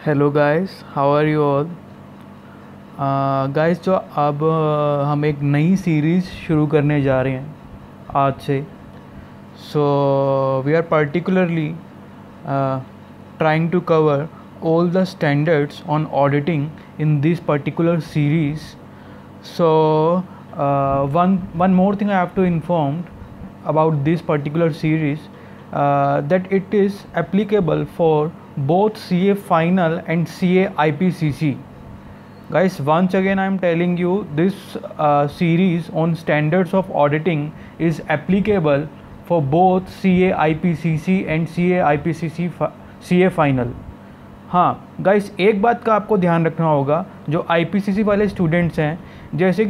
Hello guys, how are you all. Guys, जो अब हम एक नई सीरीज़ शुरू करने जा रहे हैं आज से। So we are particularly trying to cover all the standards on auditing in this particular series. So one more thing I have to inform about this particular series, that it is applicable for both CA final and CA IPCC. Guys, once again I am telling you, this series on standards of auditing is applicable for both CA IPCC and CA IPCC CA final. हाँ guys, एक बात का आपको ध्यान रखना होगा, जो IPCC वाले स्टूडेंट्स हैं, जैसे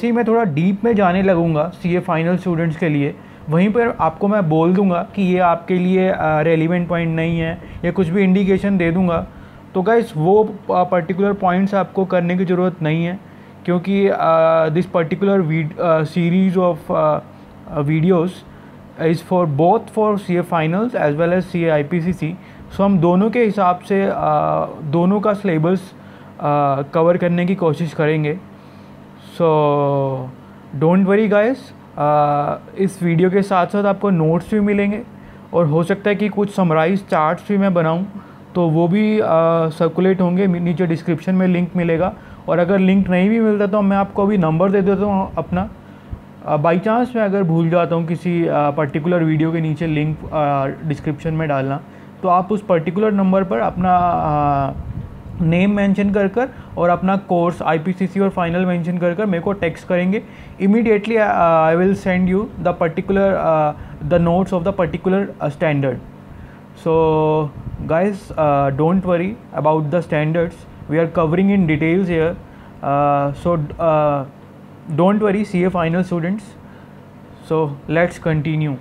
ही मैं थोड़ा डीप में जाने लगूंगा CA फाइनल स्टूडेंट्स के लिए, वहीं पर आपको मैं बोल दूंगा कि ये आपके लिए रेलिवेंट पॉइंट नहीं है या कुछ भी इंडिकेशन दे दूंगा। तो गाइस, वो पर्टिकुलर पॉइंट्स आपको करने की ज़रूरत नहीं है, क्योंकि this particular series of videos is for both for CA finals as well as CA IPCC। So हम दोनों के हिसाब से दोनों का सिलेबस कवर करने की कोशिश करेंगे। सो डोंट वरी गाइस, इस वीडियो के साथ साथ आपको नोट्स भी मिलेंगे, और हो सकता है कि कुछ समराइज चार्ट्स भी मैं बनाऊं, तो वो भी सर्कुलेट होंगे। नीचे डिस्क्रिप्शन में लिंक मिलेगा, और अगर लिंक नहीं भी मिलता तो मैं आपको अभी नंबर दे देता हूँ अपना। बाई चांस मैं अगर भूल जाता हूँ किसी पर्टिकुलर वीडियो के नीचे लिंक डिस्क्रिप्शन में डालना, तो आप उस पर्टिकुलर नंबर पर अपना नेम मेंशन कर और अपना कोर्स IPCC और फाइनल मेंशन कर मेरे को टेक्स्ट करेंगे। Immediately I will send you the particular the notes of the particular standard. So guys, don't worry about the standards, we are covering in details here. So don't worry CA final students. So let's continue.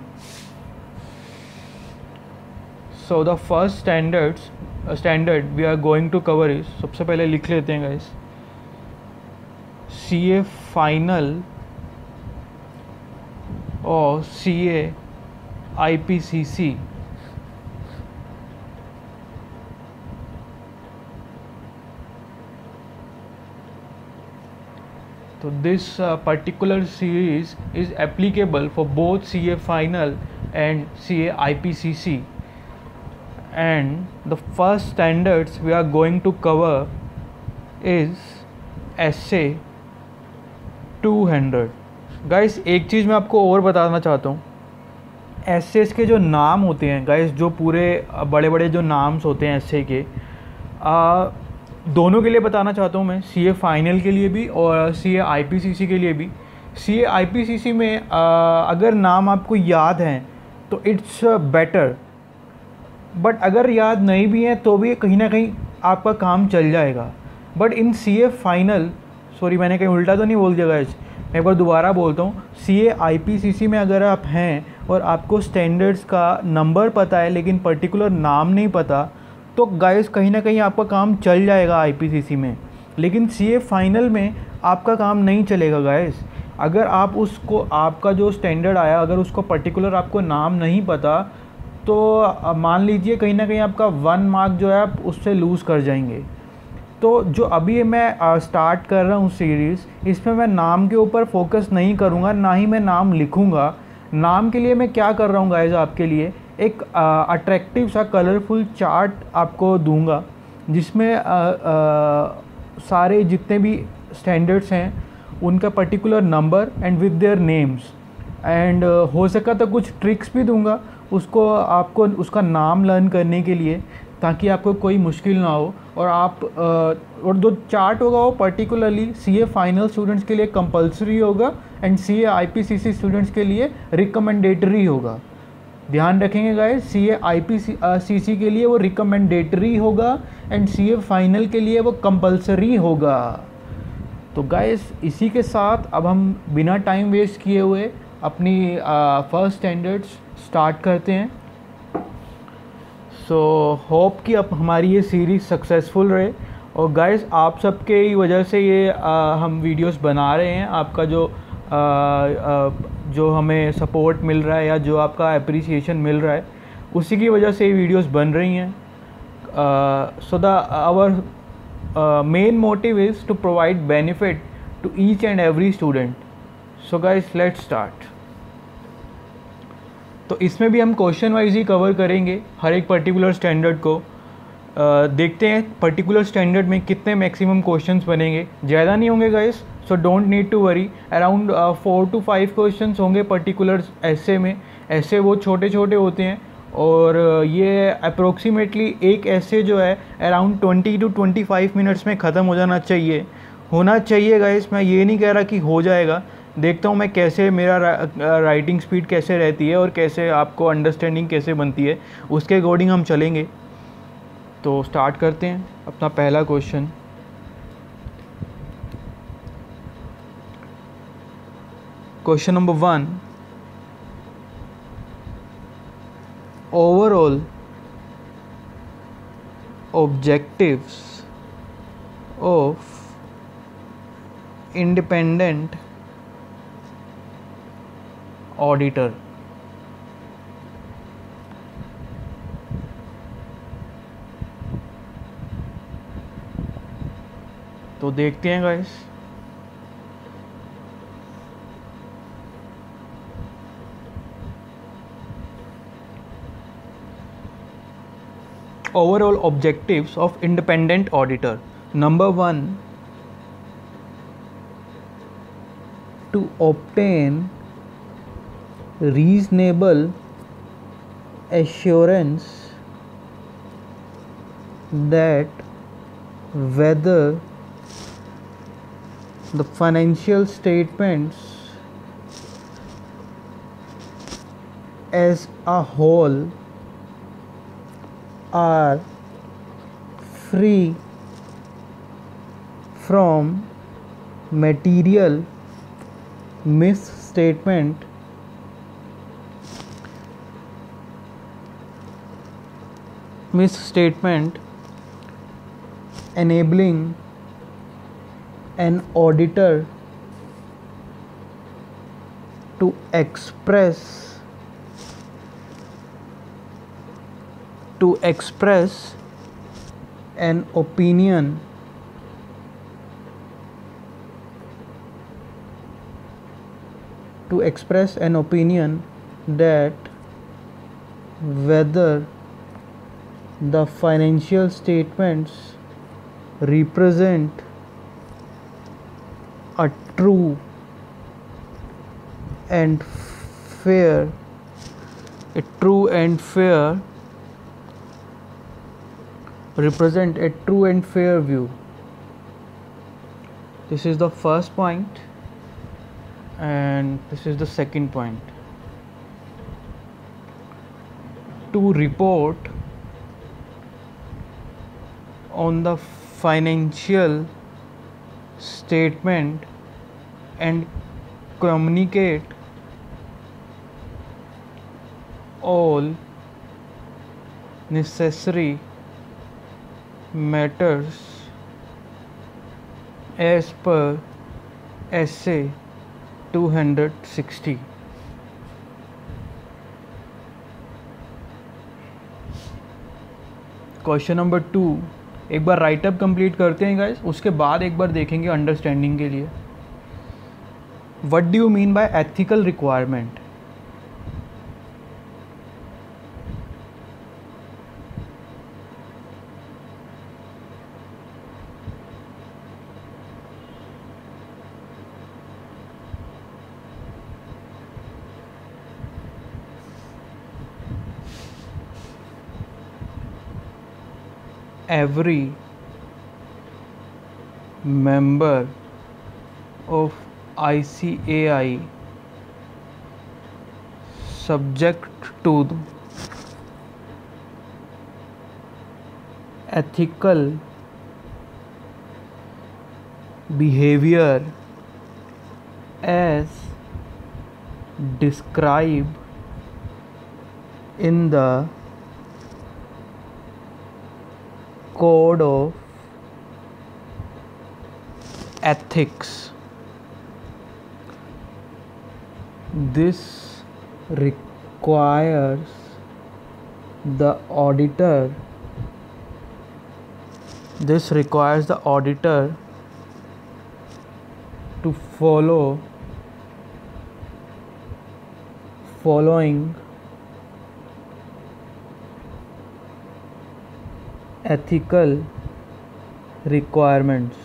So the first standard we are going to cover is, सबसे पहले लिख लेते हैं guys, CA final और CA IPCC। So this particular series is applicable for both CA final and CA IPCC, and the first standards we are going to cover is SA 200। Guys, एक चीज़ मैं आपको और बताना चाहता हूँ, एसएस के जो नाम होते हैं गाइस, जो पूरे बड़े बड़े जो नाम्स होते हैं एसए के, दोनों के लिए बताना चाहता हूँ मैं, CA फाइनल के लिए भी और CA IPCC के लिए भी। CA IPCC में अगर नाम आपको याद हैं तो इट्स बेटर, बट अगर याद नहीं भी हैं तो भी कहीं ना कहीं आपका काम चल जाएगा। But in CA final, sorry मैंने कहीं उल्टा तो नहीं बोल दिया गाइस, मैं एक बार दोबारा बोलता हूँ, CA IPCC में अगर आप हैं और आपको स्टैंडर्ड्स का नंबर पता है लेकिन पर्टिकुलर नाम नहीं पता, तो गाइस कहीं ना कहीं आपका काम चल जाएगा IPCC में। लेकिन CA फाइनल में आपका काम नहीं चलेगा गाइस। अगर आप उसको, आपका जो स्टैंडर्ड आया, अगर उसको पर्टिकुलर आपको नाम नहीं पता, तो मान लीजिए कहीं ना कहीं आपका 1 मार्क जो है आप उससे लूज़ कर जाएंगे। तो जो अभी मैं स्टार्ट कर रहा हूँ सीरीज़, इसमें मैं नाम के ऊपर फोकस नहीं करूँगा, ना ही मैं नाम लिखूँगा। नाम के लिए मैं क्या कर रहा हूँ गाइस, आपके लिए एक अट्रैक्टिव सा कलरफुल चार्ट आपको दूंगा, जिसमें सारे जितने भी स्टैंडर्ड्स हैं उनका particular number and with their names, and हो सका तो कुछ ट्रिक्स भी दूंगा उसको, आपको उसका नाम लर्न करने के लिए, ताकि आपको कोई मुश्किल ना हो। और आप और जो चार्ट होगा वो पर्टिकुलरली CA फाइनल स्टूडेंट्स के लिए कंपलसरी होगा एंड CA IPCC स्टूडेंट्स के लिए रिकमेंडेटरी होगा। ध्यान रखेंगे गाइस, CA IPCC के लिए वो रिकमेंडेटरी होगा एंड CA फाइनल के लिए वो कंपलसरी होगा। तो गाइस, इसी के साथ अब हम बिना टाइम वेस्ट किए हुए अपनी फर्स्ट स्टैंडर्ड्स स्टार्ट करते हैं। सो होप कि अब हमारी ये सीरीज़ सक्सेसफुल रहे, और गाइस आप सबके ही वजह से ये हम वीडियोस बना रहे हैं। आपका जो हमें सपोर्ट मिल रहा है या जो आपका अप्रिसिएशन मिल रहा है, उसी की वजह से ये वीडियोस बन रही हैं। So the our main motive is to provide benefit to each and every student. So guys, let's start. तो इसमें भी हम क्वेश्चन वाइज ही कवर करेंगे हर एक पर्टिकुलर स्टैंडर्ड को. देखते हैं पर्टिकुलर स्टैंडर्ड में कितने मैक्सिमम क्वेश्चंस बनेंगे. ज़्यादा नहीं होंगे guys, so don't need to worry. Around 4 to 5 questions होंगे पर्टिकुलर ऐसे में. ऐसे वो छोटे छोटे होते हैं और ये अप्रोक्सीमेटली एक ऐसे जो है अराउंड 20 to 25 मिनट्स में ख़त्म हो जाना चाहिए. होना चाहिए गाइस, मैं ये नहीं कह रहा कि हो जाएगा. देखता हूँ मैं कैसे मेरा राइटिंग स्पीड कैसे रहती है और कैसे आपको अंडरस्टैंडिंग कैसे बनती है, उसके अकॉर्डिंग हम चलेंगे. तो स्टार्ट करते हैं अपना पहला question. Question number 1. Overall objectives of independent auditor. तो देखते हैं guys. Overall objectives of independent auditor. Number 1, to obtain reasonable assurance that whether the financial statements as a whole are free from material misstatement enabling an auditor to express an opinion that whether the financial statements represent a true and fair represent a true and fair view. This is the first point and this is the second point. To report on the financial statement and communicate all necessary matters as per SA 260. Question number 2. एक बार write up complete करते हैं guys, उसके बाद एक बार देखेंगे understanding के लिए. What do you mean by ethical requirement? Every member of ICAI subject to ethical behavior as described in the Code of Ethics. This requires the auditor This requires the auditor to follow following ethical requirements.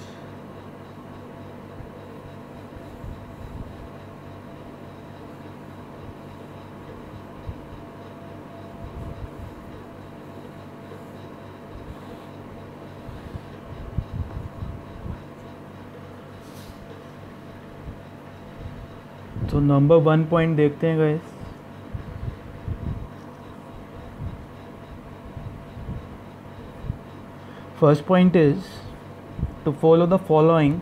तो number 1 point देखते हैं guys. First point is to follow the following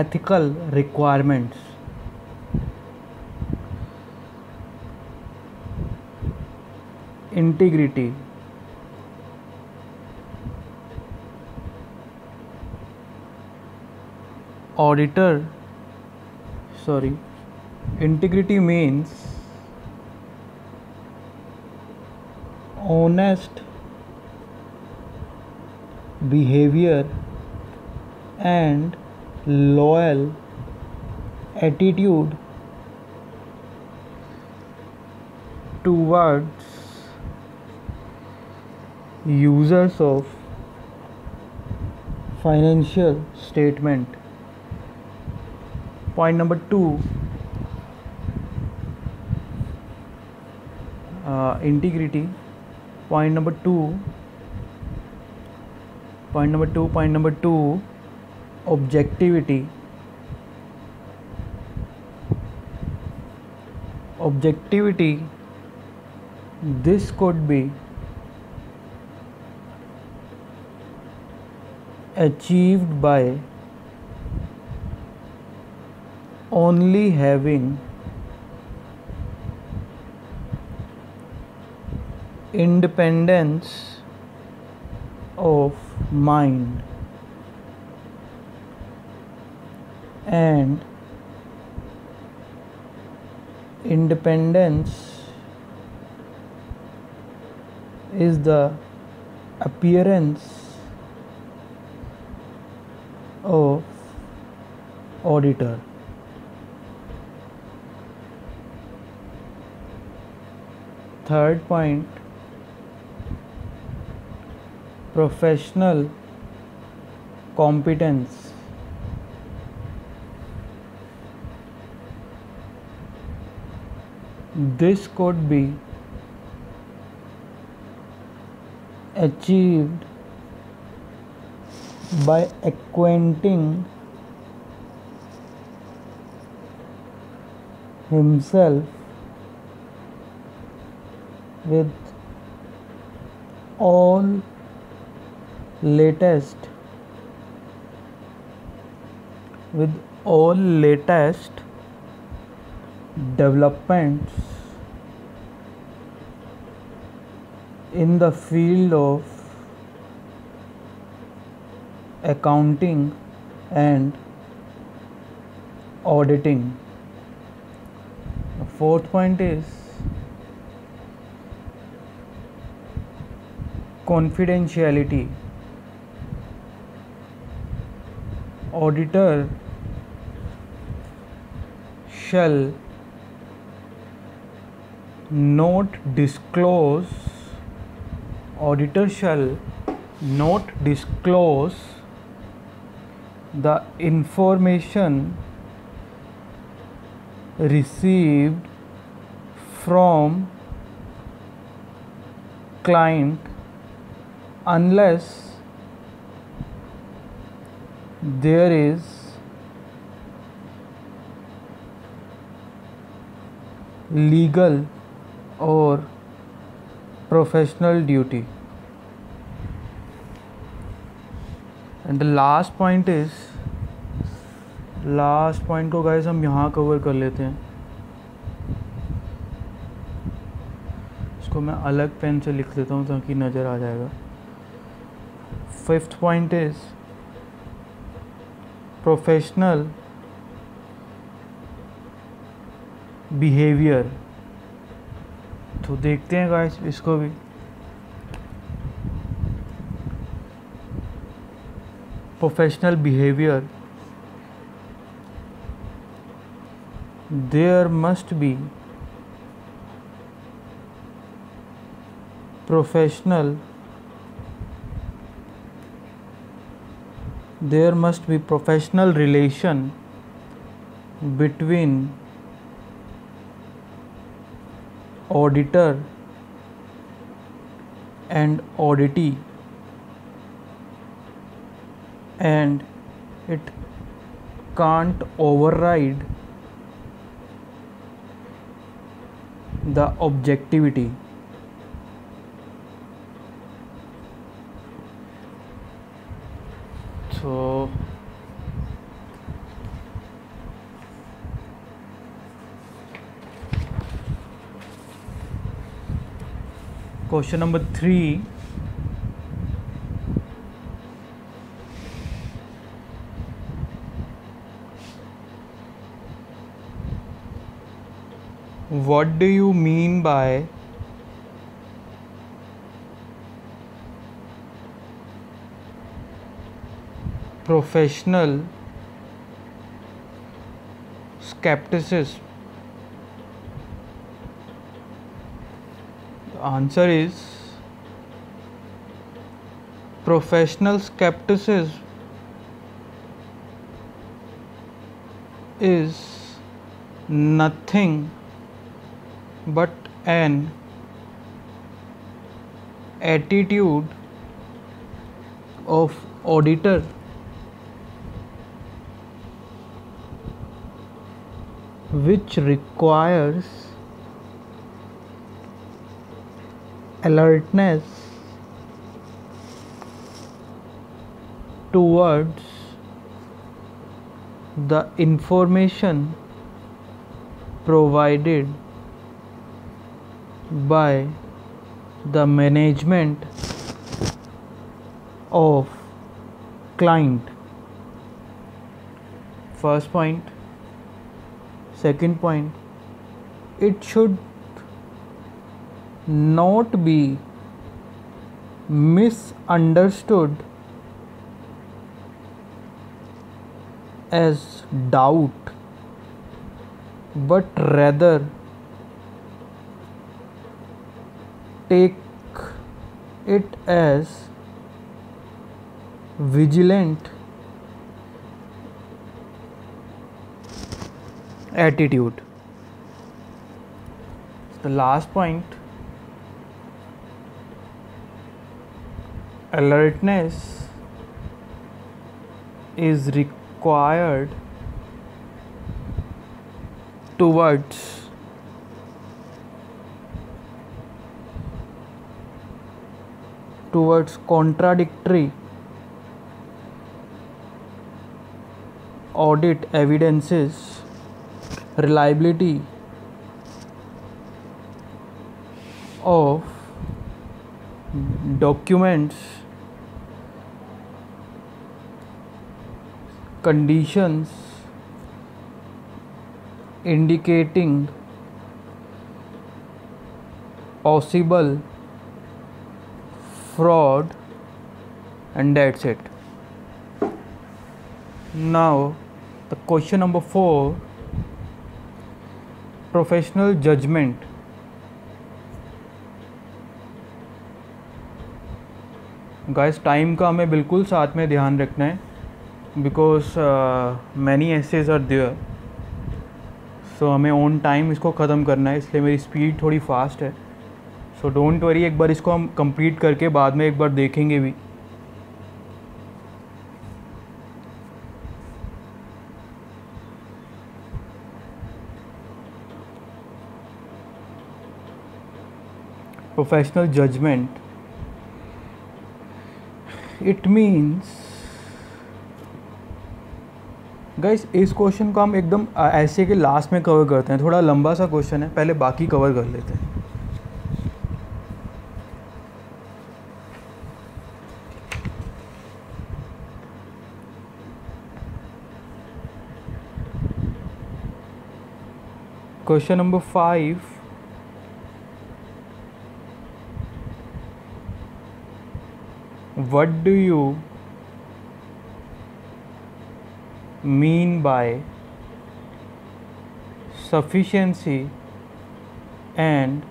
ethical requirements. Integrity, integrity means honest behavior and loyal attitude towards users of financial statement. Point number 2, integrity. Point number two, objectivity. This could be achieved by only having independence of mind and independence is the appearance of auditor. Third point, professional competence. This could be achieved by acquainting himself with all latest developments in the field of accounting and auditing. The fourth point is confidentiality. Auditor shall not disclose the information received from client unless there is legal or professional duty. And the last point को guys हम यहाँ cover कर लेते हैं. इसको मैं अलग pen से लिख लेता हूँ ताकि नज़र आ जाएगा. Fifth point is professional behaviour. तो देखते हैं गाइस इसको भी. professional behavior, there must be professional relation between auditor and auditee, and it can't override the objectivity. So question number 3, what do you mean by professional skepticism? The answer is professional skepticism is nothing but an attitude of auditor which requires alertness towards the information provided by the management of client. First point. Second point, it should not be misunderstood as doubt, but rather take it as vigilant attitude. The last point, alertness is required towards contradictory audit evidences, reliability of documents, conditions indicating possible fraud, and that's it. Now the question number 4, professional judgment. Guys time का हमें बिल्कुल साथ में ध्यान रखना है, because many essays are there, so हमें on time इसको ख़त्म करना है, इसलिए मेरी स्पीड थोड़ी फास्ट है. सो डोंट वरी, एक बार इसको हम कंप्लीट करके बाद में एक बार देखेंगे भी. Professional judgement, it means guys इस क्वेश्चन को हम एकदम ऐसे के लास्ट में कवर करते हैं. थोड़ा लंबा सा क्वेश्चन है, पहले बाकी कवर कर लेते हैं. Question number 5, what do you mean by sufficiency and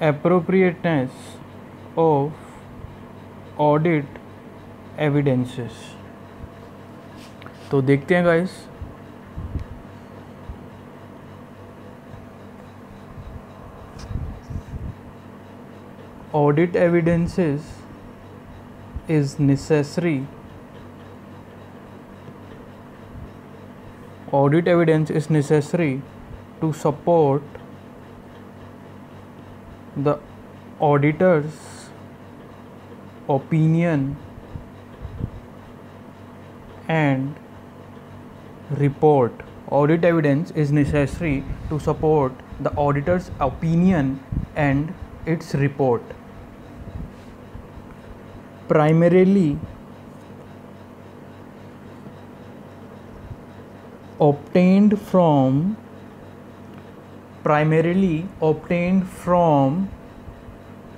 appropriateness of audit evidences? तो देखते हैं guys. Audit evidences is necessary. Audit evidence is necessary to support the auditor's opinion and report. Audit evidence is necessary to support the auditor's opinion and its report. Primarily obtained from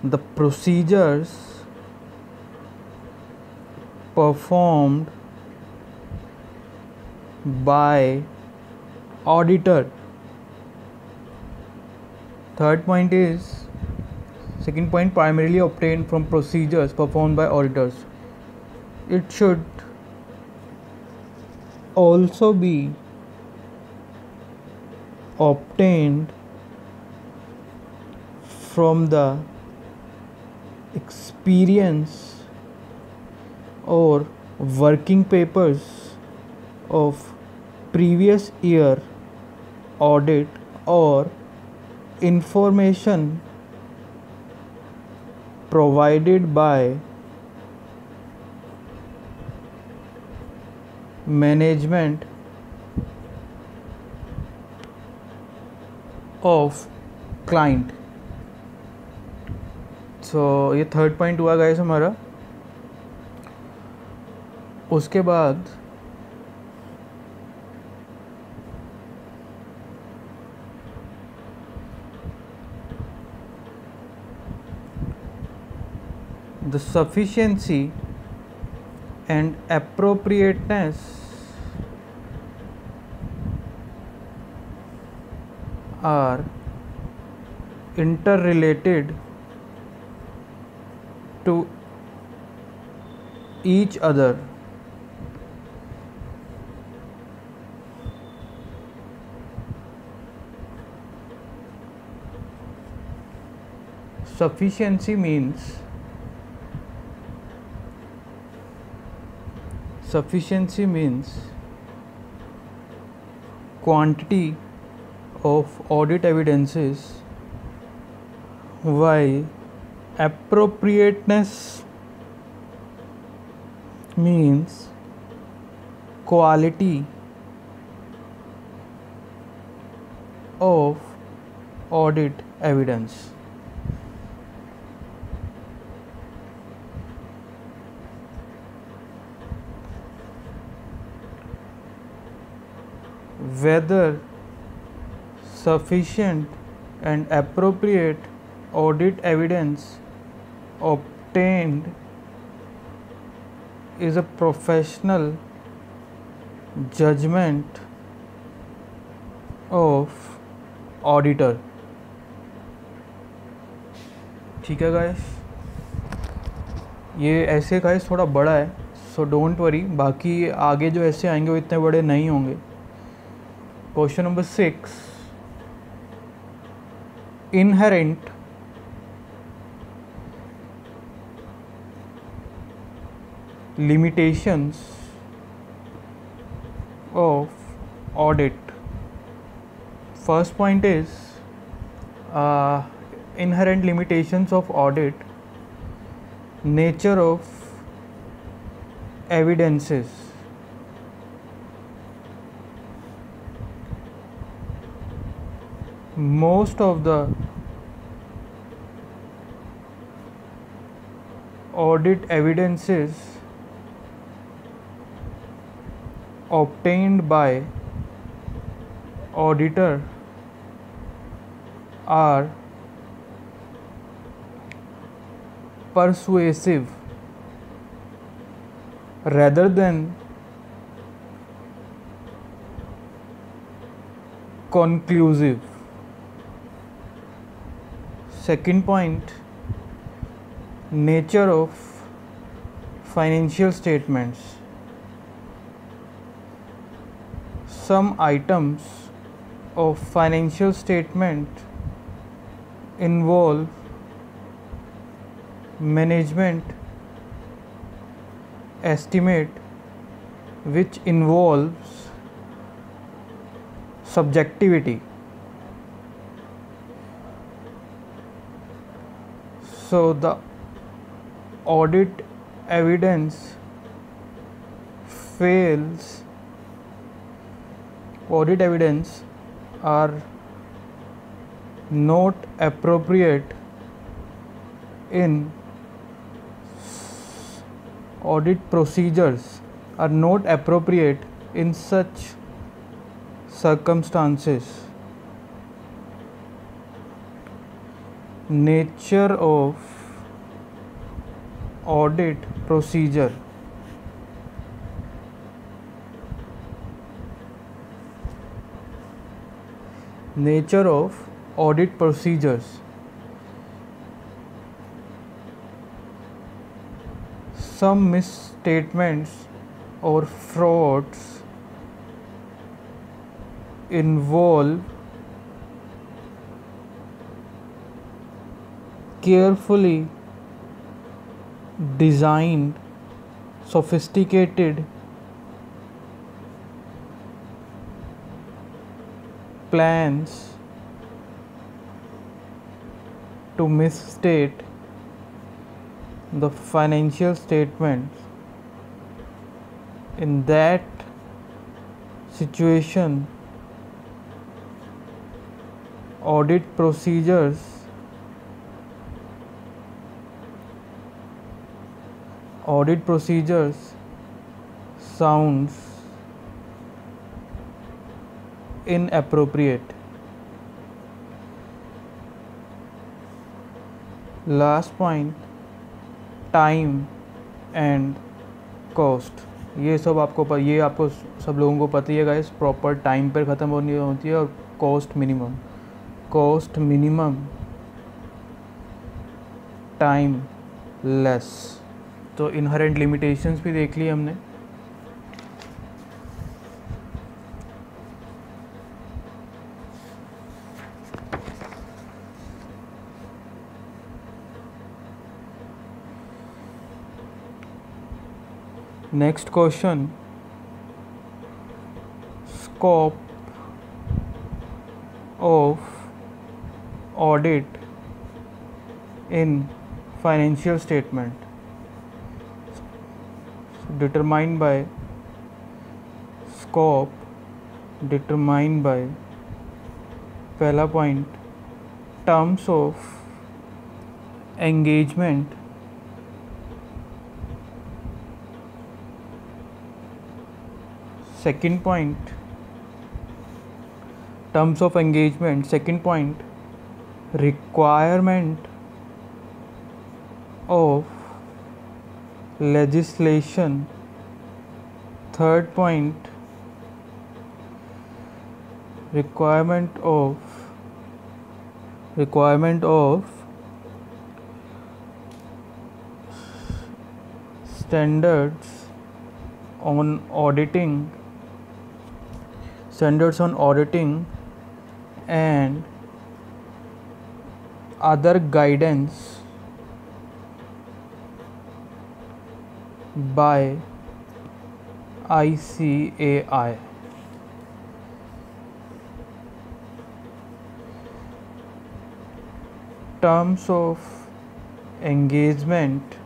the procedures performed by auditor. Third point is, second point, primarily obtained from procedures performed by auditors. It should also be obtained from the experience or working papers of previous year audit or information provided by management of client. सो ये third point हुआ guys हमारा. उसके बाद the sufficiency and appropriateness are interrelated to each other. Sufficiency means quantity of audit evidences, while appropriateness means quality of audit evidence. Whether sufficient and appropriate audit evidence obtained is a professional judgment of auditor. ठीक है guys, ये ऐसे guys थोड़ा बड़ा है, so don't worry, बाकी आगे जो ऐसे आएंगे वो इतने बड़े नहीं होंगे. Question number 6, inherent limitations of audit. First point is inherent limitations of audit. Nature of evidences. Most of the audit evidences obtained by auditor are persuasive rather than conclusive. Second point, nature of financial statements. Some items of financial statement involve management estimate, which involves subjectivity. So the audit evidence fails. Audit evidence are not appropriate in audit procedures are not appropriate in such circumstances. Nature of audit procedure. Nature of audit procedures. Some misstatements or frauds involve carefully designed, sophisticated plans to misstate the financial statements. In that situation, audit procedures sounds inappropriate. Last point, time and cost. ये आपको सब लोगों को पता ही है guys. Proper time पर ख़त्म होती है और कॉस्ट मिनिमम टाइम लेस. तो इनहेरेंट लिमिटेशंस भी देख ली हमने. Next question, scope of audit in financial statement determined by पहला point, terms of engagement. Second point, terms of engagement. Second point, requirement of legislation. Third point, requirement of standards on auditing and other guidance by ICAI. Terms of engagement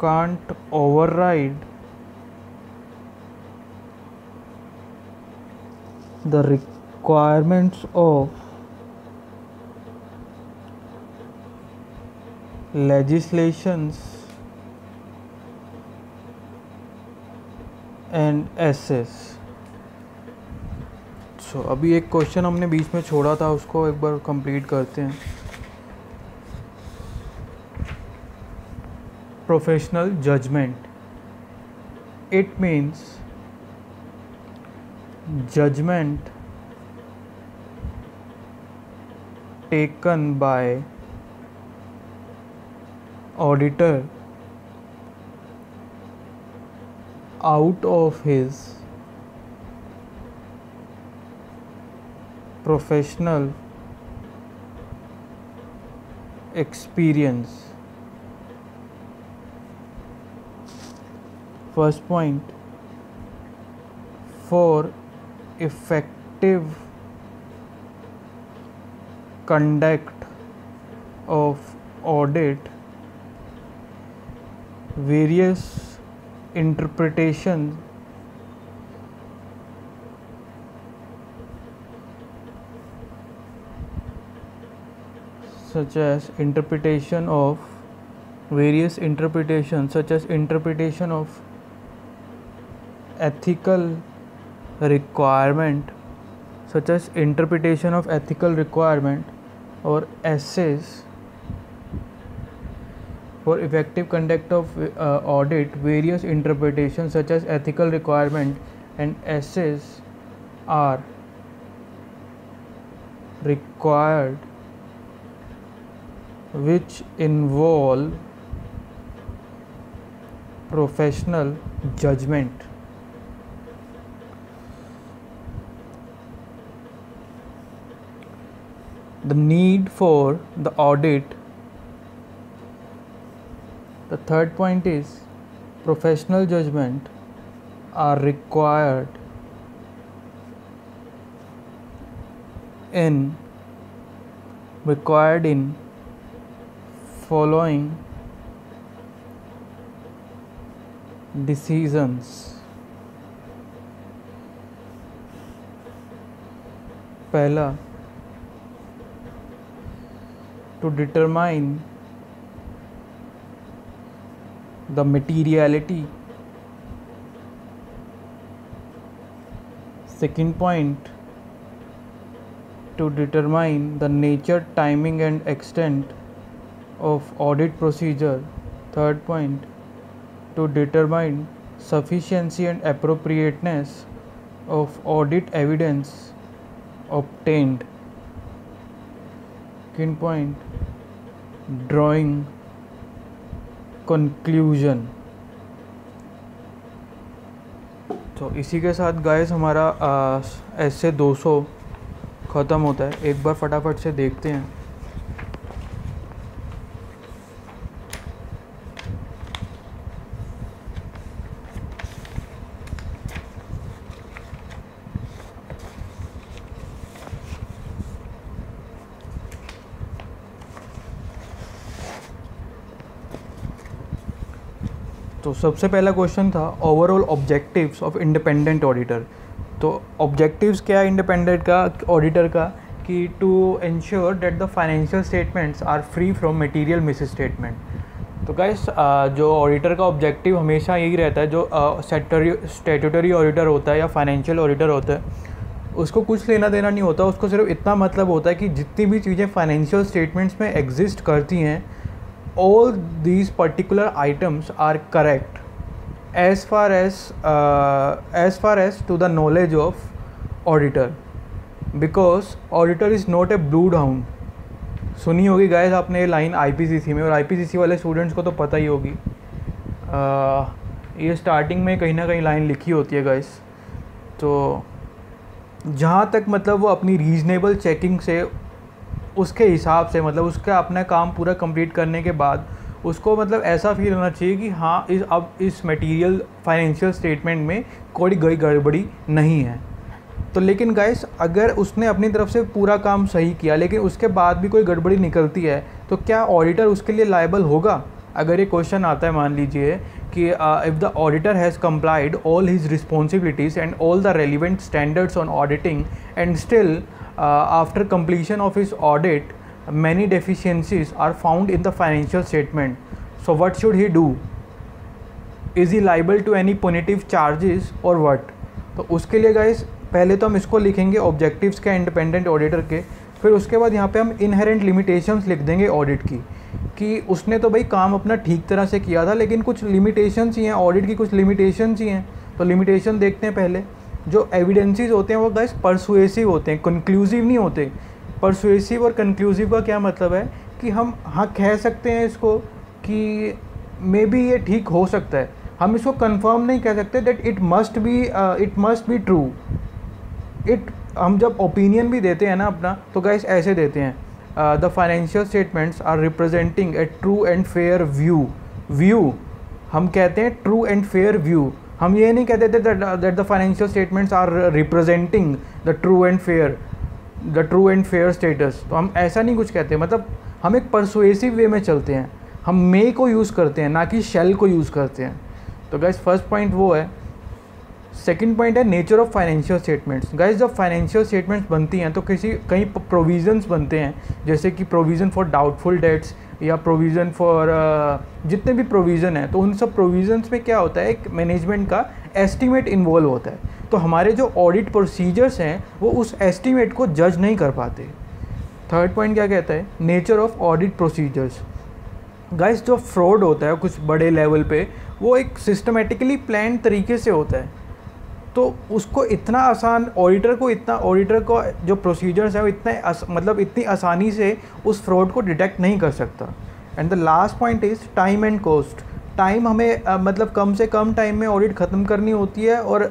can't override the requirements of legislations and SS. So अभी एक question हमने बीच में छोड़ा था, उसको एक बार complete करते हैं. Professional judgement. It means judgment taken by auditor out of his professional experience. First point, for effective conduct of audit, various interpretations such as interpretation of ethical requirement, or essays. For effective conduct of audit, various interpretations such as ethical requirement and essays are required, which involve professional judgment. The need for the audit. The third point is professional judgment are required in following decisions. पहला, to determine the materiality. Second point, to determine the nature, timing and extent of audit procedure. Third point, to determine sufficiency and appropriateness of audit evidence obtained. Second point, drawing conclusion. तो इसी के साथ guys हमारा ऐसे 200 ख़त्म होता है. एक बार फटाफट से देखते हैं. तो सबसे पहला क्वेश्चन था overall objectives of independent auditor. तो ऑब्जेक्टिव्स क्या है इंडिपेंडेंट का ऑडिटर का, कि to ensure that the financial statements are free from material misstatement. तो गाइस जो ऑडिटर का ऑब्जेक्टिव हमेशा यही रहता है, जो स्टैट्यूटरी ऑडिटर होता है या फाइनेंशियल ऑडिटर होता है, उसको कुछ लेना देना नहीं होता. उसको सिर्फ इतना मतलब होता है कि जितनी भी चीज़ें फाइनेंशियल स्टेटमेंट्स में एग्जिस्ट करती हैं, all these particular items are correct as far as to the knowledge of auditor, because auditor is not a bloodhound. सुनी होगी गाइस आपने ये लाइन आईपीसीसी में, और आईपीसीसी वाले स्टूडेंट्स को तो पता ही होगी. ये स्टार्टिंग में कहीं ना कहीं लाइन लिखी होती है गाइस. तो जहाँ तक मतलब वो अपनी रीजनेबल चेकिंग से, उसके हिसाब से, मतलब उसका अपना काम पूरा कंप्लीट करने के बाद उसको मतलब ऐसा फील होना चाहिए कि हाँ इस मटेरियल फाइनेंशियल स्टेटमेंट में कोई गड़बड़ी नहीं है. तो लेकिन गाइस अगर उसने अपनी तरफ से पूरा काम सही किया लेकिन उसके बाद भी कोई गड़बड़ी निकलती है, तो क्या ऑडिटर उसके लिए लायबल होगा? अगर ये क्वेश्चन आता है, मान लीजिए कि if the auditor has complied all his responsibilities and all the relevant standards on auditing and still after completion of his audit many deficiencies are found in the financial statement, so what should he do? Is he liable to any punitive charges or what? तो उसके लिए guys पहले तो हम इसको लिखेंगे objectives के independent auditor के, फिर उसके बाद यहाँ पे हम इनहेरेंट लिमिटेशंस लिख देंगे ऑडिट की, कि उसने तो भाई काम अपना ठीक तरह से किया था लेकिन कुछ लिमिटेशंस ही हैं, ऑडिट की कुछ लिमिटेशंस ही हैं. तो लिमिटेशन देखते हैं पहले. जो एविडेंसेस होते हैं वो गाइस परसुएसिव होते हैं, कंक्लूसिव नहीं होते। परसुएसिव और कंक्लूसिव का क्या मतलब है कि हम हाँ कह सकते हैं इसको कि मे बी ये ठीक हो सकता है, हम इसको कंफर्म नहीं कह सकते that it must be true. हम जब ओपिनियन भी देते हैं ना अपना, तो गाइस ऐसे देते हैं, the financial statements are representing a true and fair view. हम कहते हैं ट्रू एंड फेयर व्यू, हम ये नहीं कहते that the financial statements are representing the true and fair status. तो हम ऐसा नहीं कुछ कहते, मतलब हम एक परसुएसिव वे में चलते हैं, हम मे को यूज़ करते हैं ना कि शेल को यूज़ करते हैं। तो गाइस फर्स्ट पॉइंट वो है। सेकंड पॉइंट है nature of financial statements. Guys जब फाइनेंशियल स्टेटमेंट्स बनती हैं तो कई प्रोविज़न्स बनते हैं, जैसे कि प्रोविज़न फॉर डाउटफुल डेट्स या प्रोविज़न फॉर जितने भी प्रोविज़न हैं, तो उन सब प्रोविज़न्स में क्या होता है, एक मैनेजमेंट का एस्टीमेट इन्वॉल्व होता है। तो हमारे जो ऑडिट प्रोसीजर्स हैं वो उस एस्टीमेट को जज नहीं कर पाते। थर्ड पॉइंट क्या कहता है, nature of audit procedures. Guys जो फ्रॉड होता है कुछ बड़े लेवल पे, वो एक सिस्टमेटिकली प्लान तरीके से होता है, तो उसको इतना आसान ऑडिटर को जो प्रोसीजर्स है वो इतनी आसानी से उस फ्रॉड को डिटेक्ट नहीं कर सकता। And the last point is time and cost. Time हमें मतलब कम से कम टाइम में ऑडिट ख़त्म करनी होती है, और